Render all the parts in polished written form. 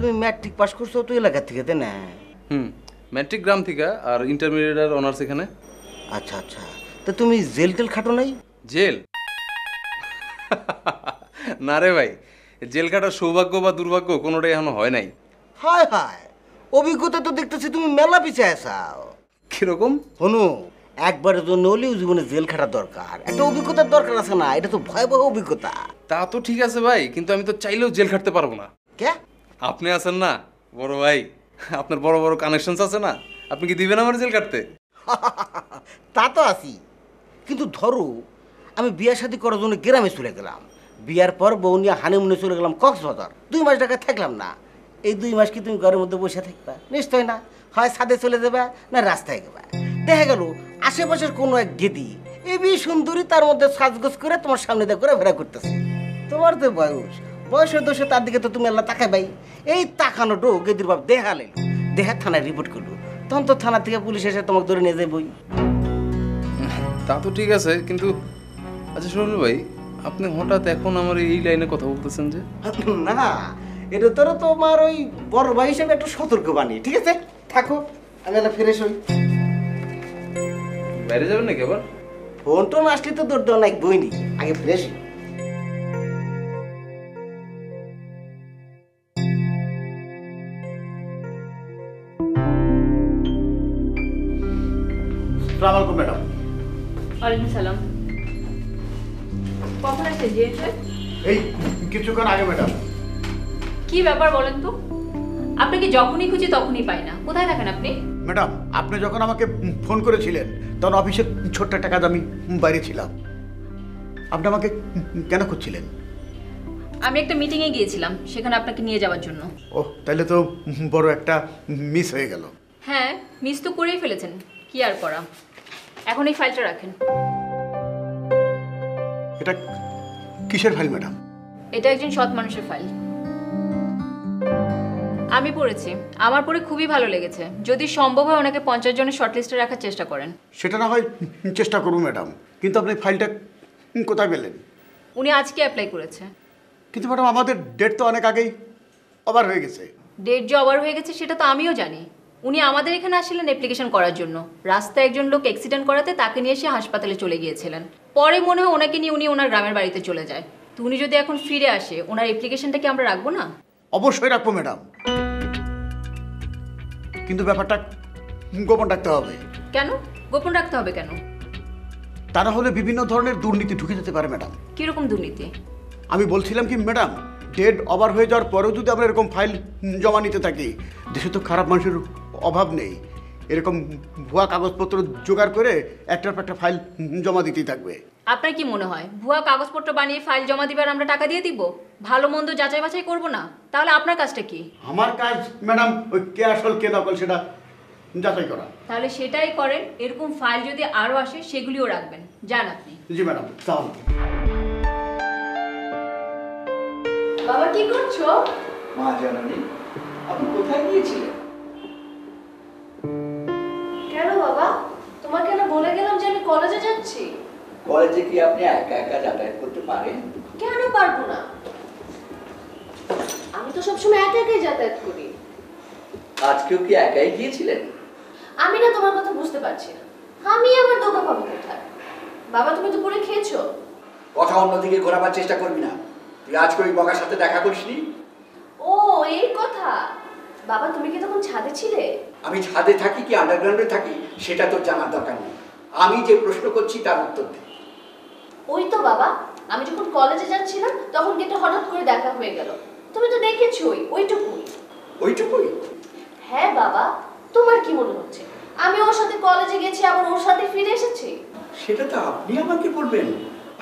তুমি matric pass করছো তো এলাকা থেকে, তাই না? ম্যাট্রিক গ্রাম থেকে, আর ইন্টারমিডিয়েট আর অনার্স এখানে। আচ্ছা আচ্ছা, তো তুমি জেল টেল খাটো নাই? জেল? না রে ভাই, জেল কাটার সৌভাগ্য বা দুর্ভাগ্য কোনোটাই এখনো হয় নাই। হায় হায়, অভিজ্ঞতা তো দেখতেছি তুমি মেলা পিছিয়ে আসাও। কিরকম? হনু, একবারের জন্য হলেও জীবনে জেল খাটার দরকার, একটা অভিজ্ঞতার দরকার আছে না? এটা তো ভয়াবহ অভিজ্ঞতা। তা তো ঠিক আছে ভাই, কিন্তু আমি তো চাইলেও জেল খাটতে পারবো না। কে? আপনি আছেন না বড় ভাই, আপনার বড় বড় কানেকশনস আছে না, আপনি কি দিবেন আমার জেল কাটতে? তা তো আছি, কিন্তু ধরো আমি বিয়ে শাদী করার জন্য গ্রামে চলে গেলাম, বিয়ার পর বউ নিয়ে হানিমুনে চলে গেলাম কক্সবাজার, 2 মাস ঢাকায় থাকলাম না। এই 2 মাস কি তুমি ঘরের মধ্যে বসে থাকবা? নিশ্চয় না, হয় ছাদে চলে যাবা না রাস্তায় গেবা। দেখা গেল আশেপাশের কোনো এক গেদি এবি সুন্দরী তার মধ্যে সাজগোজ করে তোমার সামনে দিয়ে করে ভেড়া করতেছে। তোমার তো বয়সের দোষে তার দিকে তো তুমি আল্লাহ তাকাই ভাই। এই তাকানোটো গেদির বাপ দেখালেন, দেখা থানায় রিপোর্ট করলো, তখন তো থানা থেকে পুলিশ এসে তোমাকে ধরে নিয়ে যায় বই। তা তো ঠিক আছে, কিন্তু আচ্ছা সোহেল ভাই, আপনি হঠাৎ এখন আমার এই লাইনে কথা বলতেছেন যে? না, এটা তোর তোমার ওই বড় ভাই হিসেবে একটু সতর্ক বাণী। ঠিক আছে, থাকো, আমি একটা ফ্রেশ হই। বাইরে যাবেন নাকি আবার? ফোন টোন আসলে তো দৌড় দেওয়া নাই, বই নি, আগে ফ্রেশ হই। আসসালামু আলাইকুম ম্যাডাম। ওয়ালাইকুম সালাম। কখন আসছে জিএসএ? এই কিছুক্ষণ আগে ম্যাডাম। কি ব্যাপার বলেন তো? আপনাকে যখনই খুঁজি তখনই পাই না, কোথায় থাকেন আপনি? ম্যাডাম, আপনি যখন আমাকে ফোন করেছিলেন তখন অফিসের ছোট্ট একটা কাজ আমি বাইরে ছিলাম। আপনি আমাকে কেন খুঁজছিলেন? আমি একটা মিটিংয়ে গিয়েছিলাম, সেখানে আপনাকে নিয়ে যাওয়ার জন্য। ওহ, তাহলে তো বড় একটা মিস হয়ে গেল। হ্যাঁ, মিস তো করেই ফেলেছেন, কি আর করা। এখন এই ফাইলটা রাখেন। এটা কিসের ফাইল ম্যাডাম? এটা একজন সৎ মানুষের ফাইল। আমি পড়েছি, আমার পড়ে খুবই ভালো লেগেছে। যদি সম্ভব হয় ওনাকে 50 জনের শর্টলিস্টে রাখার চেষ্টা করেন। সেটা না হয় চেষ্টা করুন ম্যাডাম, কিন্তু আপনি ফাইলটা কোথায় পেলেন? উনি আজকে অ্যাপ্লাই করেছে। কিন্তু ম্যাডাম, আমাদের ডেট তো অনেক আগেই ওভার হয়ে গেছে। ডেট যে ওভার হয়ে গেছে সেটা তো আমিও জানি। উনি আমাদের এখানে আসছিলেন অ্যাপ্লিকেশন করার জন্য। রাস্তায় একজন লোক অ্যাক্সিডেন্ট করাতে তাকে নিয়ে এসে হাসপাতালে চলে গিয়েছিলেন। পরে মনে হয় ওনাকে নিয়ে উনি ওনার গ্রামের বাড়িতে চলে যায়। তো উনি যদি এখন ফিরে আসে, ওনার অ্যাপ্লিকেশনটা কি আমরা রাখবো না? অবশ্যই রাখবো ম্যাডাম, কিন্তু ব্যাপারটা গোপন রাখতে হবে। কেন গোপন রাখতে হবে কেন? তা না হলে বিভিন্ন ধরনের দুর্নীতি ঢুকে যেতে পারে ম্যাডাম। কিরকম দুর্নীতি? আমি বলছিলাম কি ম্যাডাম, ডেট ওভার হয়ে যাওয়ার পরেও যদি আমরা এরকম ফাইল জমা নিতে থাকি, দেশে তো খারাপ মানুষের অভাব নেই। এরকম ভুয়া কাগজপত্র জোগাড় করে একটার পর একটা ফাইল জমা দিতেই থাকবে। আপনার কি মনে হয় ভুয়া কাগজপত্র বানিয়ে ফাইল জমা দিবার আমরা টাকা দিয়ে দিব? ভালো মন্দ যাচাই বাছাই করবো না? তাহলে আপনার কাজটা কি? আমার কাজ ম্যাডাম ওই কে আসল কে নকল সেটা যাচাই করা। তাহলে সেটাই করেন। এরকম ফাইল যদি আরো আসে সেগুলিও রাখবেন। যান আপনি। জি ম্যাডাম, তাহলে বাবা কি করছো? মা জানানি, আপনি কোথায় গিয়েছিলেন? কেন বাবা, তোমাকে না বলে গেলাম যে আমি কলেজে যাচ্ছি। কলেজে কি আপনি একা একা যাতায়াত করতে পারেন? কেন পারবো না? আমি তো সবসময় একা একাই যাতায়াত করি। আজকেও কি একাই গিয়েছিলেন? আমি না তোমার কথা বুঝতে পারছি না, আমি আমার দোকা পাবো কোথায়? বাবা তুমি দুপুরে খেয়েছো? কথা অন্যদিকে ঘোরাবার চেষ্টা করবি না। তুই আজকে ওই বগার সাথে দেখা করিসনি? ও এই কথা। বাবা তুমি কি তখন ছাদে ছিলে? আমি ছাদে থাকি কি আন্ডারগ্রাউন্ডে থাকি সেটা তোর জানার দরকার নেই। আমি যে প্রশ্ন করছি তার উত্তর দে। ওই তো বাবা, আমি যখন কলেজে যাচ্ছিলাম তখন গেটে হঠাৎ করে দেখা হয়ে গেল। তুমি তো দেখেছোই, ওইটুকুই। ওইটুকুই? হ্যাঁ বাবা, তোমার কি মনে হচ্ছে আমি ওর সাথে কলেজে গেছি আবার ওর সাথে ফিরে এসেছি? সেটা তো আপনি আমাকে বলবেন।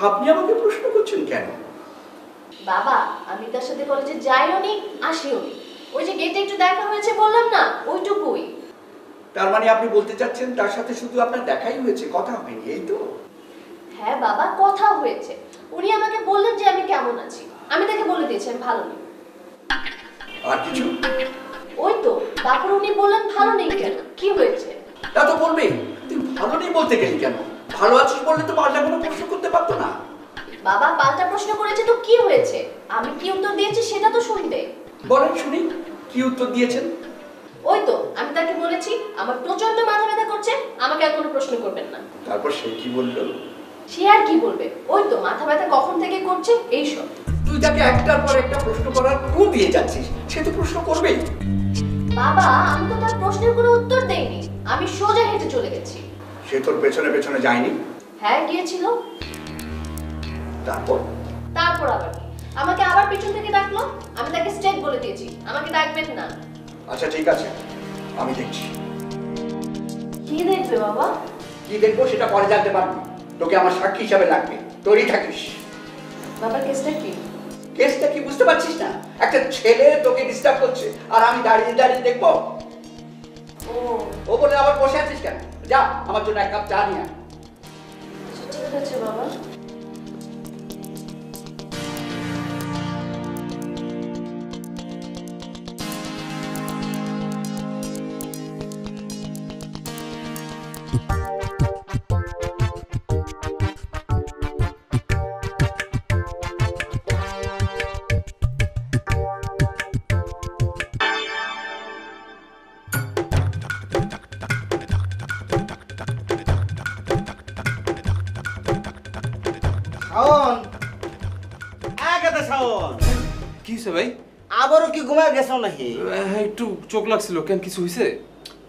আপনি আমাকে প্রশ্ন করছেন কেন? বাবা আমি তার সাথে কলেজে যাইও নি আসিও নি, ওই যে গেটে একটু দেখা হয়েছে বললাম না, ওইটুকুই। তার মানে আপনি বলতে চাচ্ছেন তার সাথে শুধু আপনার দেখাই হয়েছে, কথা হয়নি, এই তো? হ্যাঁ বাবা, কথা হয়েছে। উনি আমাকে বললেন যে আমি কেমন আছি, আমি তাকে বলে দিয়েছি আমি ভালো নেই। আর কিছু? ওই তো, তারপর উনি বললেন ভালো নেই কেন, কি হয়েছে? তা তো বলবেই। তুই ভালো নেই বলতে গেলি কেন? ভালো আছিস বললে তো পাল্টা কোনো প্রশ্ন করতে পারতো না। বাবা পাল্টা প্রশ্ন করেছে তো কি হয়েছে, আমি কি উত্তর দিয়েছি সেটা তো শুনবে। বলেন শুনি, কি উত্তর দিয়েছেন? ওই তো আমি তাকে বলেছি আমার প্রচন্ড মাথা ব্যথা করছে, আমাকে আর কোনো প্রশ্ন করবেন না। তারপর সে কি বলল? সে আর কি বলবে, ওই তো মাথা ব্যথা কখন থেকে করছে এইসব। তুই তাকে একটার পর একটা প্রশ্ন করার ক্লু দিয়ে যাচ্ছিস, সে তো প্রশ্ন করবেই। বাবা আমি তো তার প্রশ্নের কোনো উত্তর দেইনি, আমি সোজা হেঁটে চলে গেছি। সে তোর পেছনে পেছনে যায়নি? হ্যাঁ গিয়েছিল। তারপর? তারপর আবার কি, আমাকে আবার পিছন থেকে ডাকলো, আমি তাকে স্ট্রেট বলে দিয়েছি আমাকে ডাকবেন না। আচ্ছা ঠিক আছে, আমি দেখছি। কি দেখবে বাবা? কি দেখবো সেটা পরে জানতে পারবি, তোকে আমার সাক্ষী হিসাবে লাগবে, তৈরি থাকিস। বাবা কেসটা কি? কেসটা কি বুঝতে পারছিস না? একটা ছেলে তোকে ডিস্টার্ব করছে আর আমি দাঁড়িয়ে দাঁড়িয়ে দেখবো? ও ও বলে আবার বসে আছিস কেন? যা আমার জন্য এক কাপ চা নিয়ে আয়। আচ্ছা, ঠিক আছে বাবা। শাওন, আগাতে শাওন, কি হয়েছে ভাই? আবারও কি ঘুমায় গেছো নাকি? হ্যাঁ, একটু চোখ লাগছিল। কেন, কিছু হয়েছে?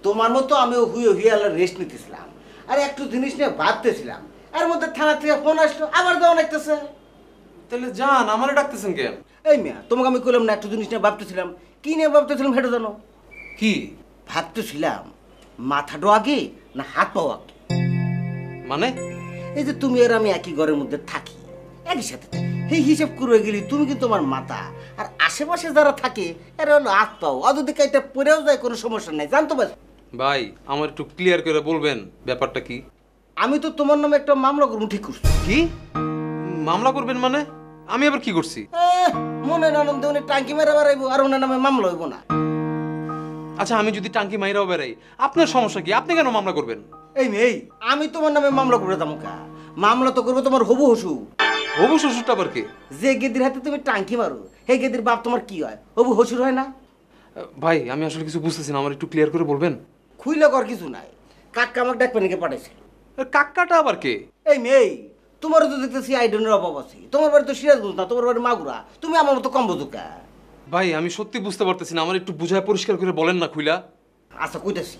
তোমার মতো আমিও হুয়ে হুয়ে আল্লাহ রেস্ট নিতেছিলাম, আর একটু জিনিস নিয়ে ভাবতেছিলাম, এর মধ্যে থানা থেকে ফোন আসলো, আবার দেওয়া লাগতেছে। তাহলে যান, আমারে ডাকতেছেন কেন? এই মিয়া, তোমাকে আমি কইলাম না একটু জিনিস নিয়ে ভাবতেছিলাম। কি নিয়ে ভাবতেছিলাম সেটা জানো? কি ভাবতেছিলাম মাথাটা আগে না হাত পাও আগে। মানে? এই যে তুমি আর আমি একই ঘরের মধ্যে থাকি, একই সাথে থাকি, এই হিসাব করে গেলি তুমি কিন্তু আমার মাথা, আর আশেপাশে যারা থাকে এরা হলো হাত পাও। অযদিকে এটা পড়েও যায় কোনো সমস্যা নাই, জানতো পারছ? ভাই আমার একটু ক্লিয়ার করে বলবেন ব্যাপারটা কি? আমি তো তোমার নামে একটা মামলা করবো ঠিক করছি। কি মামলা করবেন মানে? আমি আবার কি করছি? মনে আনন্দে উনি টাঙ্কি মেরে বেড়াইবো আর ওনার নামে মামলা হইব না। আচ্ছা, আমি যদি টাঙ্কি মাইরাও বেড়াই, আপনার সমস্যা কি? আপনি কেন মামলা করবেন? এই মেয়ে, আমি তোমার নামে মামলা করে দাম কা? মামলা তো করবো তোমার হবু হসু। হবু শ্বশুরটা আবার কে? যে গেদির হাতে তুমি টাঙ্কি মারো, সেই গেদির বাপ তোমার কি হয়? হবু হসুর হয় না? ভাই আমি আসলে কিছু বুঝতেছি না, আমার একটু ক্লিয়ার করে বলবেন? খুইলে কর কিছু নাই, কাকা আমাকে ডাক পানিকে পাঠাইছিল। কাকাটা আবার কে? এই মেয়ে, তোমারও তো দেখতেছি আইডনের অভাব আছে। তোমার বাড়ি তো সিরাজগঞ্জ না, তোমার বাড়ি মাগুরা, তুমি আমার মতো কম বোঝো কা? ভাই আমি সত্যি বুঝতে পারতেছি না, আমার একটু বুঝায় পরিষ্কার করে বলেন না খুইলা। আচ্ছা কইতাছি,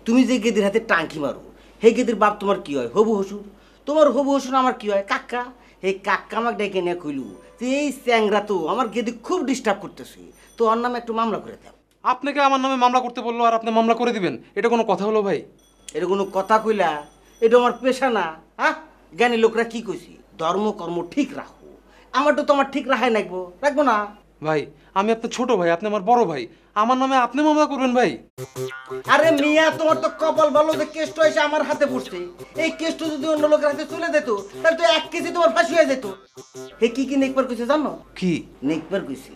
তুমি যে গেদির হাতে টাঙ্কি মারো, সেই গেদির বাপ তোমার কি হয়? হবু হসুর। তোমার হবু হসুর আমার কি হয়? কাকা। এই কাকা আমাকে ডেকে নিয়ে কইলু যে এই চ্যাংরা তো আমার গেদি খুব ডিস্টার্ব করতেছে, তো ওর নামে একটু মামলা করে দাও। আপনাকে আমার নামে মামলা করতে বললো আর আপনি মামলা করে দিবেন? এটা কোনো কথা হলো ভাই? এটা কোনো কথা কইলা? এটা আমার পেশা না? হ্যাঁ, জ্ঞানী লোকরা কি কইছি, ধর্ম কর্ম ঠিক রাখো। আমারটা তো আমার ঠিক রাখাই রাখবো, রাখবো না? ভাই আমি আপনার ছোট ভাই, আপনি আমার বড় ভাই, আমার নামে আপনি মামলা করবেন ভাই? আরে মিয়া, তোমার তো কপাল ভালো যে কেসটা এসে আমার হাতে পড়ছে। এই কেসটা যদি অন্য লোকের হাতে চলে যেত, তাহলে তো 1 কেজি তোমার ফাঁসি হয়ে যেত। হে কি কি নেকবার কইছে জানো? কি নেকবার কইছি,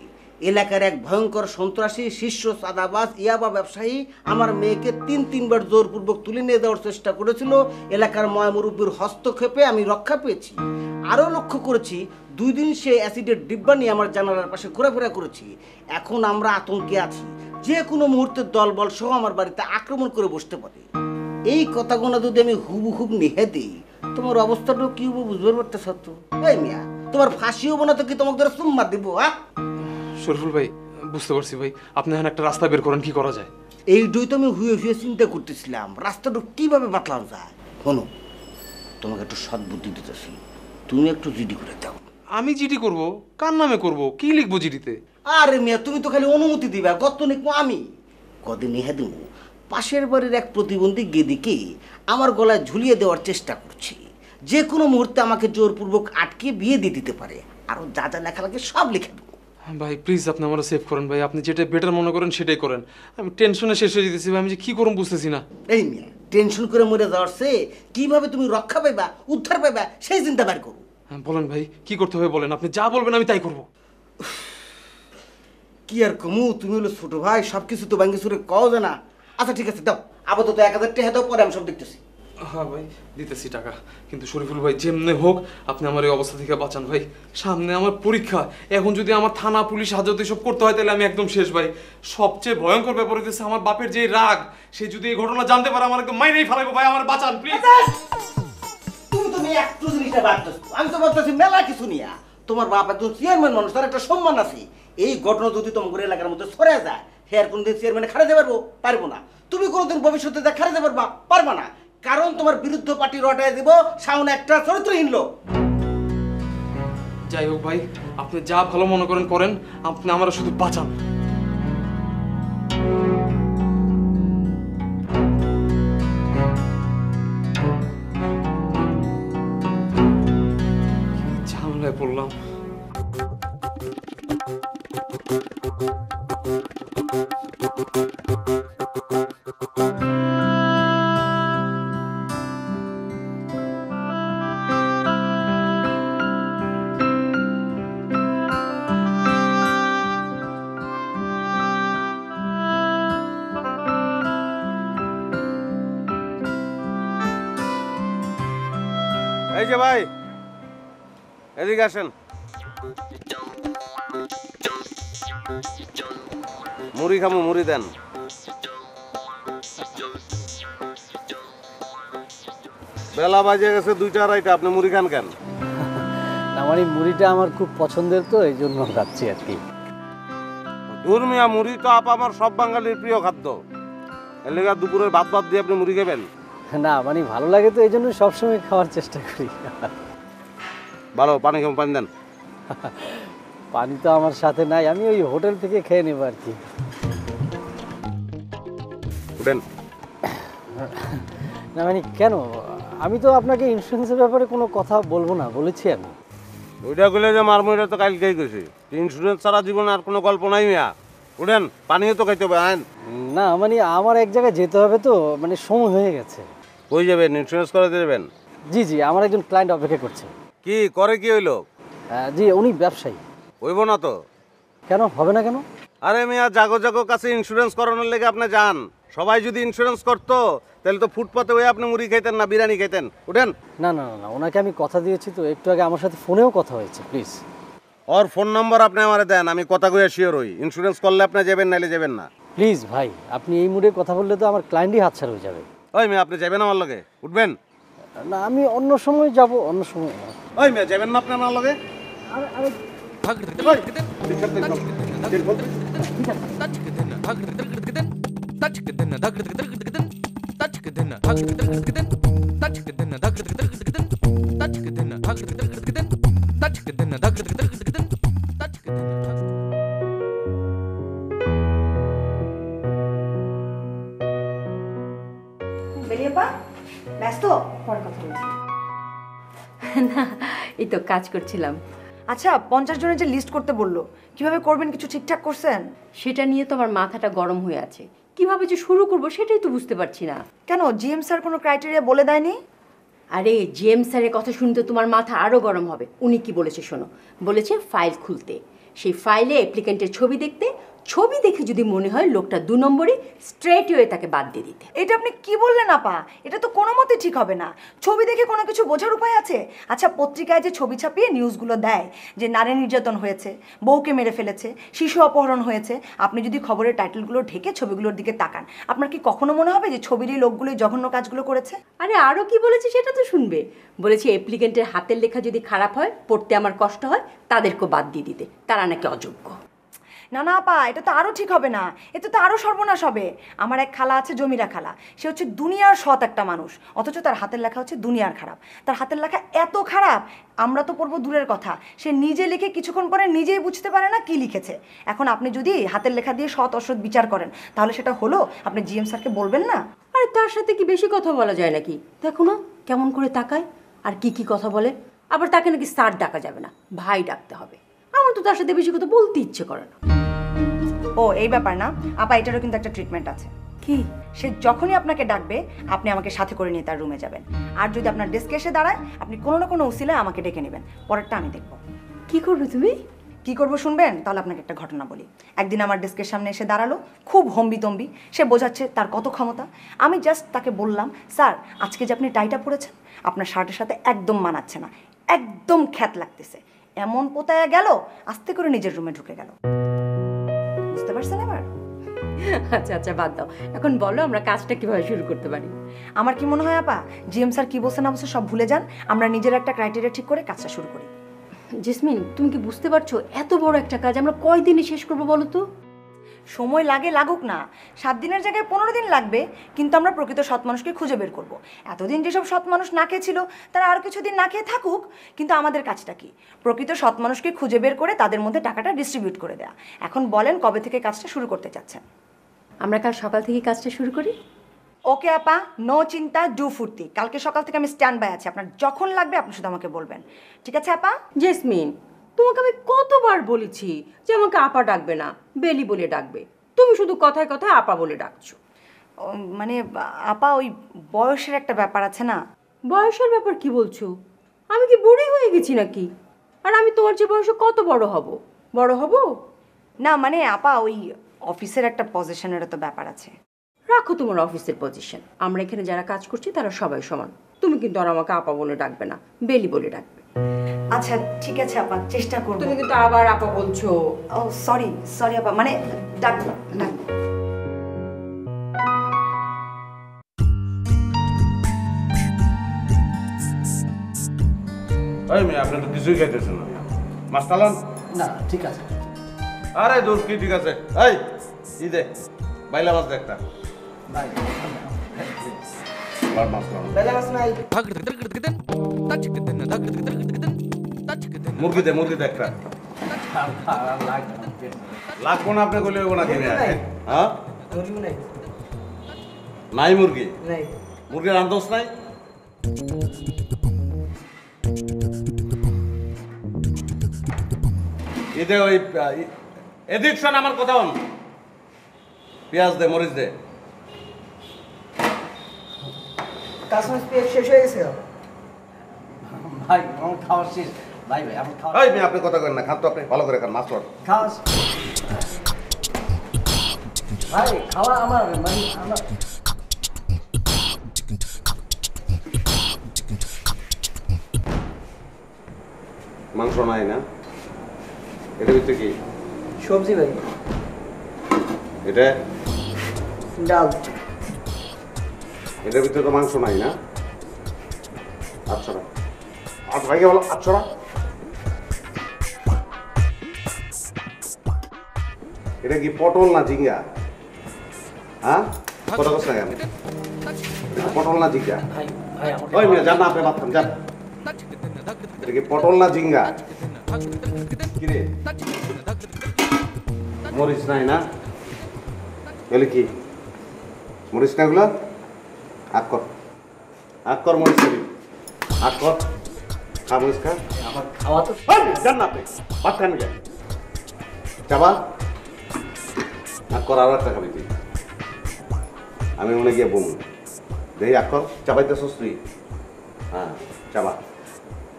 এলাকার এক ভয়ঙ্কর সন্ত্রাসী শীর্ষ সাদাবাজ ইয়াবা ব্যবসায়ী আমার মেয়েকে 3বার জোরপূর্বক তুলে নিয়ে যাওয়ার চেষ্টা করেছিল। এলাকার ময়মুরব্বীর হস্তক্ষেপে আমি রক্ষা পেয়েছি। আরও লক্ষ্য করেছি 2 দিন সে অ্যাসিডের ডিব্বা নিয়ে আমার জানালার পাশে ঘোরাফেরা করেছি। এখন আমরা আতঙ্কে আছি, যে কোনো মুহূর্তে দলবল সহ আমার বাড়িতে আক্রমণ করে বসতে পারে। এই কথাগুলো যদি আমি হুবহুব নিহে দিই, তোমার অবস্থাটাও কি হবো বুঝতে পারতেছ তো? এই মিয়া, তোমার ফাঁসি হবো না তো কি তোমাকে ধরে চুম্মা দিব? হ্যাঁ শরীফুল ভাই, বুঝতে পারছি ভাই, আপনি এখন একটা রাস্তা বের করেন, কি করা যায়? এইটাই তো আমি হুয়ে হুয়ে চিন্তা করতেছিলাম, রাস্তাটা কিভাবে বাতলানো যায়। শোনো, তোমাকে একটু সদ্বুদ্ধি দিতেছি, তুমি একটু জিডি করে দাও। আমি জিডি করব? কার নামে করব? কি লিখবো জিডিতে? আরে মিয়া, তুমি তো খালি অনুমতি দিবা, গত নিকবো আমি। কদিন ইহা দিব, পাশের বাড়ির এক প্রতিবন্ধী গেদিকে আমার গলায় ঝুলিয়ে দেওয়ার চেষ্টা করছি। যে কোনো মুহূর্তে আমাকে জোরপূর্বক আটকে বিয়ে দিয়ে দিতে পারে। আরও যা যা লেখা লাগে সব লিখে দেবো। ভাই প্লিজ আপনি আমার সেভ করেন ভাই, আপনি যেটা বেটার মনে করেন সেটাই করেন। আমি টেনশনে শেষ হয়ে যেতেছি ভাই, আমি যে কি করুন বুঝতেছি না। এই মিয়া, টেনশন করে মরে যাওয়ার চেয়ে কিভাবে তুমি রক্ষা পাইবা, উদ্ধার পাইবা, সেই চিন্তা বের করো। হ্যাঁ বলেন ভাই, কি করতে হবে বলেন, আপনি যা বলবেন আমি তাই করব। কি আর কমু, তুমি হলো ছোট ভাই, সব কিছু তো ভাঙ্গি সুরে কও যে না। আচ্ছা ঠিক আছে, দাও আপাতত 1000 টাকা দাও, পরে আমি সব দেখতেছি। হ্যাঁ ভাই দিতেছি টাকা, কিন্তু শরীফুল ভাই যেমনে হোক আপনি আমার এই অবস্থা থেকে বাঁচান ভাই। সামনে আমার পরীক্ষা, এখন যদি আমার থানা পুলিশ হাজত এসব করতে হয় তাহলে আমি একদম শেষ ভাই। সবচেয়ে ভয়ঙ্কর ব্যাপার হইতেছে আমার বাপের যে রাগ, সে যদি এই ঘটনা জানতে পারে আমার একদম মাইরেই ফেলাইবো ভাই। আমার বাঁচান প্লিজ। তুমি তো নিয়ে একটু জিনিসটা বাড়তেছ, আমি তো বলতেছি মেলা কিছু নিয়া। তোমার বাপ একজন চেয়ারম্যান মানুষ, তার একটা সম্মান আছে। এই ঘটনা যদি তোমার এলাকার মধ্যে সরে যায়, সে আর কোনদিন চেয়ারম্যানে খারাতে পারবো না। তুমি কোনোদিন ভবিষ্যতে খারাতে পারবা না, কারণ তোমার বিরুদ্ধ পার্টি রটায় দিব সামনে একটা চরিত্রহীন লোক। যাই হোক ভাই, আপনি যা ভালো মনে করেন করেন, আপনি আমার শুধু বাঁচান। ঝামেলায় পড়লাম। এই যে ভাই, এদিকে আসেন। মুড়ি খামু, মুড়ি দেন। বেলা বাজে গেছে 2টা 2:30, আপনি মুড়ি খান কেন? আমার এই মুড়িটা আমার খুব পছন্দের, তো এই জন্য খাচ্ছি আর কি। ধর্মিয়া মুড়ি তো আমার সব বাঙালির প্রিয় খাদ্য। এর লেগে দুপুরের ভাত দিয়ে আপনি মুড়ি খাবেন? না মানে ভালো লাগে তো, এই জন্য সবসময় খাওয়ার চেষ্টা করি। ভালো, পানি খাবো, পানি দেন। পানি তো আমার সাথে নাই, আমি ওই হোটেল থেকে খেয়ে নেবো আর কি। উঠেন। না মানে কেন, আমি তো আপনাকে ইন্স্যুরেন্সের ব্যাপারে কোনো কথা বলবো না বলেছি আমি। ওইটা গেলে যে মারমুড়িটা তো কালকেই গেছি। ইন্স্যুরেন্স ছাড়া জীবনে আর কোনো গল্প নাই মিয়া। উঠেন, পানিও তো খাইতে হবে। আইন। না মানে আমার এক জায়গায় যেতে হবে তো, মানে সময় হয়ে গেছে। কই যাবেন? ইন্স্যুরেন্স করে দেবেন? জি জি, আমার একজন ক্লায়েন্ট অপেক্ষা করছে। কি করে, কি হইলো? জি, উনি ব্যবসায়ী। হইব না তো? কেন হবে না কেন? আরে মিয়া, জাগো কাছে ইন্স্যুরেন্স করানোর লেগে আপনি যান। সবাই যদি ইন্স্যুরেন্স করতো তাহলে তো ফুটপাতে হয়ে আপনি মুড়ি খাইতেন না, বিরিয়ানি খাইতেন। উঠেন। না না না, ওনাকে আমি কথা দিয়েছি তো, একটু আগে আমার সাথে ফোনেও কথা হয়েছে। প্লিজ ওর ফোন নাম্বার আপনি আমারে দেন, আমি কথা কইয়া শিওর হই। ইন্স্যুরেন্স করলে আপনি যাবেন, নাইলে যাবেন না। প্লিজ ভাই, আপনি এই মুডে কথা বললে তো আমার ক্লায়েন্টই হাতছাড়া হয়ে যাবে। ওই মেয়ে, আপনি যাবেন আমার লগে? উঠবেন। না আমি অন্য সময় যাব, অন্য সময়। ওই মেয়ে, যাবেন না আপনি আমার লগে? বেরিয়েপা ব্যস্ত, পরে কথা বলছি। না, এই তো কাজ করছিলাম। আচ্ছা, 50 জনের যে লিস্ট করতে বললো, কিভাবে করবেন কিছু ঠিকঠাক করছেন? সেটা নিয়ে তো আমার মাথাটা গরম হয়ে আছে, কিভাবে যে শুরু করব সেটাই তো বুঝতে পারছি না। কেন, জিএম স্যার কোনো ক্রাইটেরিয়া বলে দেয়নি? আরে জিএম স্যারের কথা শুনতে তোমার মাথা আরও গরম হবে। উনি কি বলেছে শোনো, বলেছে ফাইল খুলতে, সেই ফাইলে অ্যাপ্লিকেন্টের ছবি দেখতে, ছবি দেখে যদি মনে হয় লোকটা 2 নম্বরে, স্ট্রেট ওয়ে তাকে বাদ দিয়ে দিতে। এটা আপনি কি বললেন আপা? এটা তো কোনো মতে ঠিক হবে না। ছবি দেখে কোনো কিছু বোঝার উপায় আছে? আচ্ছা, পত্রিকায় যে ছবি ছাপিয়ে নিউজগুলো দেয় যে নারী নির্যাতন হয়েছে, বউকে মেরে ফেলেছে, শিশু অপহরণ হয়েছে, আপনি যদি খবরের টাইটেলগুলো ঢেকে ছবিগুলোর দিকে তাকান, আপনার কি কখনো মনে হবে যে ছবির এই লোকগুলোই জঘন্য কাজগুলো করেছে? আরে আরও কি বলেছে সেটা তো শুনবে। বলেছে অ্যাপ্লিকেন্টের হাতের লেখা যদি খারাপ হয়, পড়তে আমার কষ্ট হয়, তাদেরকেও বাদ দিয়ে দিতে, তারা নাকি অযোগ্য। না না আপা, এটা তো আরও ঠিক হবে না, এতে তো আরও সর্বনাশ হবে। আমার এক খালা আছে, জমিরা খালা, সে হচ্ছে দুনিয়ার সৎ একটা মানুষ, অথচ তার হাতের লেখা হচ্ছে দুনিয়ার খারাপ। তার হাতের লেখা এত খারাপ, আমরা তো পড়বো দূরের কথা, সে নিজে লিখে কিছুক্ষণ পরে নিজেই বুঝতে পারে না কি লিখেছে। এখন আপনি যদি হাতের লেখা দিয়ে সৎ অসৎ বিচার করেন, তাহলে সেটা হলো? আপনি জিএম স্যারকে বলবেন না? আরে তার সাথে কি বেশি কথা বলা যায় নাকি? দেখো না কেমন করে তাকায়, আর কি কি কথা বলে। আবার তাকে নাকি স্যার ডাকা যাবে না, ভাই ডাকতে হবে। আমার তো তার সাথে বেশি কথা বলতে ইচ্ছে করে না। ও এই ব্যাপার না আপা, এটারও কিন্তু একটা ট্রিটমেন্ট আছে। কি? সে যখনই আপনাকে ডাকবে, আপনি আমাকে সাথে করে নিয়ে তার রুমে যাবেন। আর যদি আপনার ডেস্কে এসে দাঁড়ায়, আপনি কোনো না কোনো উসিলায় আমাকে ডেকে নেবেন, পরেরটা আমি দেখব। কি করবে তুমি? কি করবো শুনবেন? তাহলে আপনাকে একটা ঘটনা বলি। একদিন আমার ডেস্কের সামনে এসে দাঁড়ালো, খুব হম্বিতম্বি, সে বোঝাচ্ছে তার কত ক্ষমতা। আমি জাস্ট তাকে বললাম, স্যার আজকে যে আপনি টাইটা পরেছেন আপনার শার্টের সাথে একদম মানাচ্ছে না, একদম খ্যাত লাগতেছে। এমন পোতায়া গেল, আস্তে করে নিজের রুমে ঢুকে গেল। বুঝতে পারছেন এবার? আচ্ছা আচ্ছা বাদ দাও, এখন বলো আমরা কাজটা কিভাবে শুরু করতে পারি। আমার কি মনে হয় আপা, জিএম স্যার কি বলছে না বলছে সব ভুলে যান, আমরা নিজের একটা ক্রাইটেরিয়া ঠিক করে কাজটা শুরু করি। জেসমিন তুমি কি বুঝতে পারছো এত বড় একটা কাজ আমরা কয়দিনে শেষ করবো বলো তো? সময় লাগে, লাগুক না, 7 দিনের জায়গায় 15 দিন লাগবে, কিন্তু আমরা প্রকৃত সৎ মানুষকে খুঁজে বের করব। এতদিন যেসব সৎ মানুষ না খেয়ে ছিল তারা আর কিছুদিন না খেয়ে থাকুক, কিন্তু আমাদের কাজটা কি? প্রকৃত সৎ মানুষকে খুঁজে বের করে তাদের মধ্যে টাকাটা ডিস্ট্রিবিউট করে দেয়া। এখন বলেন কবে থেকে কাজটা শুরু করতে চাচ্ছেন? আমরা কাল সকাল থেকে কাজটা শুরু করি। ওকে আপা, নো চিন্তা, ডু ফুর্তি। কালকে সকাল থেকে আমি স্ট্যান্ড বাই আছি, আপনার যখন লাগবে আপনি শুধু আমাকে বলবেন, ঠিক আছে আপা? জেসমিন তোমাকে আমি কতবার বলেছি যে আমাকে আপা ডাকবে না, বেলি বলে ডাকবে, তুমি শুধু কথায় কথায় আপা বলে ডাকছো। মানে আপা ওই বয়সের একটা ব্যাপার আছে না। বয়সের ব্যাপার কি বলছো? আমি কি বুড়ি হয়ে গেছি নাকি? আর আমি তোমার যে বয়সে কত বড় হব? বড় হব না, মানে আপা ওই অফিসের একটা পজিশনেরও তো ব্যাপার আছে। রাখো তোমার অফিসের পজিশন, আমরা এখানে যারা কাজ করছি তারা সবাই সমান। তুমি কিন্তু আর আমাকে আপা বলে ডাকবে না, বেলি বলে ডাকবে। আচ্ছা ঠিক আছে আপা, চেষ্টা করব। তুমি কিন্তু আবার আপা বলছো। ও সরি সরি আপা, মানে ডাক ডাক। এই মেয়ে আপনি তো কিছুই খাইতেছেন না, মাছ তালান না ঠিক আছে। আরে দূর কি ঠিক আছে। এই ই দে বাইলা মাছ দে একটা। ভাই আর মাছ লাগান। বেলা মাছ নাই। মুরগি দে একটা। লাগবো না আপনি কইলে হইব না কিনে। হ্যাঁ নাই মুরগি নাই। মুরগির আন্দোস নাই। এতে ওই এদিক শোন আমার কথা হন। পেঁয়াজ দে, মরিচ দে। কাশ্মীর পেয়ে শেষ হয়ে গেছে ভাই, আমার খাওয়া শেষ। ভাই ভাই আপনি খাওয়া। এই মেয়ে আপনি কথা করেন না, খান তো আপনি ভালো করে খান মাছ লড়। খাওয়া ভাই, খাওয়া আমার মানে আমার। মাংস নাই না? এটা ভিতরে কি? সবজি ভাই। এটা ডাল। এটার ভিতরে তো মাংস নাই না? আচ্ছা আর ভাইকে বলো আচ্ছা। এটা কি পটল না ঝিঙ্গা? হ্যাঁ কথা বলছ না কেন? পটল না ঝিঙ্গা? ভাই ভাই আমার। ওই মেয়ে যান না, আপনি ভাত খান যান। এটা কি পটল না ঝিঙ্গা? কি রে মরিচ নাই না? এগুলো কি মরিচ না? এগুলো আগ কর মরিচ খাবি, আগ কর, খা মরিচ খা। আমার খাওয়া তো যান না আপনি ভাত খান যান। চাবা আগ কর, আরো একটা খাবি তুই। আমি মনে গিয়ে বমু দেখি আগ কর। চাবাইতেছস তুই? হ্যাঁ চাবা।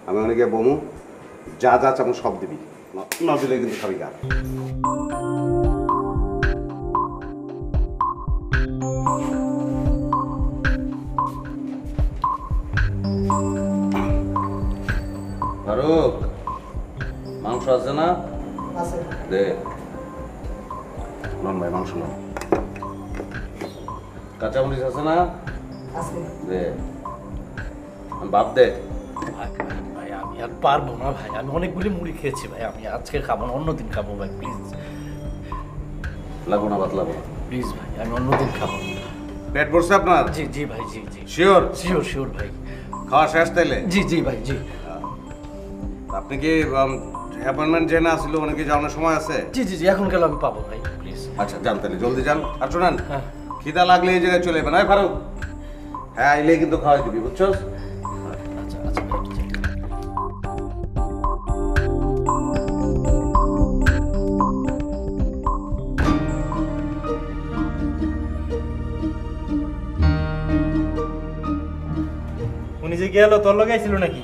আমি মনে গিয়ে বমু, যা যা চামু সব দিবি, না দিলে কিন্তু খাবি গা। ফারুক মাংস আছে না? আছে। দে নন ভাই মাংস নন। কাঁচামরিচ আছে না? আছে। দে ভাত দে। ভাই আমি আর পারবো না ভাই, আমি অনেকগুলি মুড়ি খেয়েছি ভাই, আমি আজকে খাবো না, অন্যদিন খাবো ভাই প্লিজ। লাগবো না ভাত লাগবো না প্লিজ ভাই, আমি অন্যদিন খাবো। পেট ভরছে আপনার? জি জি ভাই, জি জি শিওর? শিওর শিওর ভাই। খাওয়া শেষ তাইলে? জি জি ভাই জি। আপনি কি অ্যাপয়েন্টমেন্ট যে না ছিল অনেকে যাওয়ানোর সময় আছে? জি জি জি এখন গেলে আমি পাবো ভাই প্লিজ। আচ্ছা যান তাহলে জলদি যান। আর শোনান হ্যাঁ খিদা লাগলে এই জায়গায় চলে যাবেন। ফারুক হ্যাঁ আইলে কিন্তু খাওয়াই দিবি, বুঝছো? আচ্ছা আচ্ছা ভাই, ঠিক আছে। উনি যে গেল তোর লগে ছিল নাকি?